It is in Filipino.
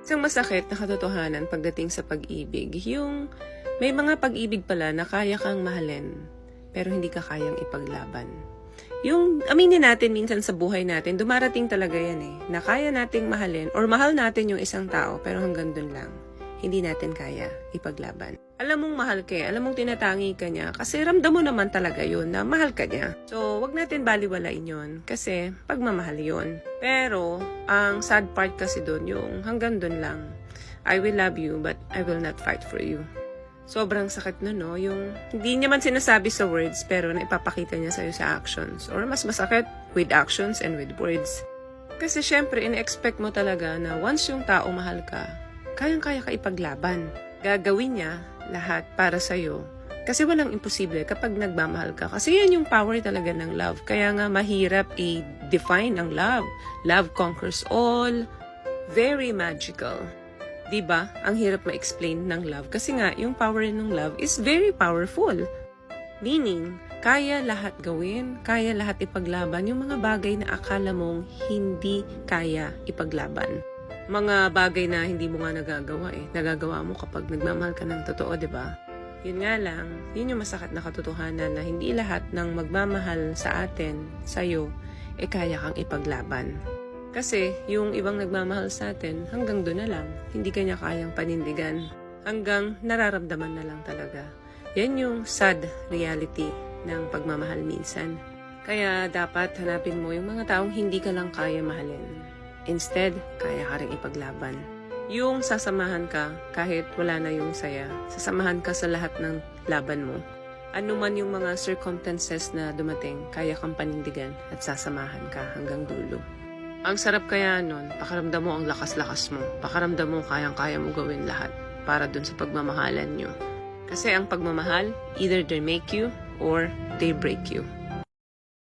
Isang masakit na katotohanan pagdating sa pag-ibig, yung may mga pag-ibig pala na kaya kang mahalin, pero hindi ka kayang ipaglaban. Yung aminin natin minsan sa buhay natin, dumarating talaga yan na kaya nating mahalin or mahal natin yung isang tao, pero hanggang dun lang. Hindi natin kaya ipaglaban. Alam mong mahal ka, alam mong tinatangi ka niya, kasi ramdam mo naman talaga yun na mahal ka niya. So, wag natin baliwalain yun, kasi pagmamahal yun. Pero, ang sad part kasi dun, yung hanggang dun lang. I will love you, but I will not fight for you. Sobrang sakit nun, no? Yung hindi niya man sinasabi sa words, pero naipapakita niya sa'yo sa actions. Or mas masakit, with actions and with words. Kasi syempre, in-expect mo talaga na once yung tao mahal ka, kayang-kaya ka ipaglaban. Gagawin niya lahat para sa'yo. Kasi walang imposible kapag nagmamahal ka. Kasi yan yung power talaga ng love. Kaya nga mahirap i-define ang love. Love conquers all. Very magical. Diba? Ang hirap ma-explain ng love. Kasi nga, yung power ng love is very powerful. Meaning, kaya lahat gawin, kaya lahat ipaglaban yung mga bagay na akala mong hindi kaya ipaglaban. Mga bagay na hindi mo nga nagagawa Nagagawa mo kapag nagmamahal ka ng totoo, diba? Yun nga lang, yun yung masakit na katotohanan na hindi lahat ng magmamahal sa atin, sa'yo, kaya kang ipaglaban. Kasi yung ibang nagmamahal sa atin, hanggang doon na lang, hindi kanya kayang panindigan. Hanggang nararamdaman na lang talaga. Yan yung sad reality ng pagmamahal minsan. Kaya dapat hanapin mo yung mga taong hindi ka lang kaya mahalin. Instead, kaya ka rin ipaglaban. Yung sasamahan ka kahit wala na yung saya. Sasamahan ka sa lahat ng laban mo. Ano man yung mga circumstances na dumating, kaya kang panindigan at sasamahan ka hanggang dulo. Ang sarap kaya nun, pakaramdam mo ang lakas-lakas mo. Pakaramdam mo kayang-kaya mo gawin lahat para dun sa pagmamahalan nyo. Kasi ang pagmamahal, either they make you or they break you.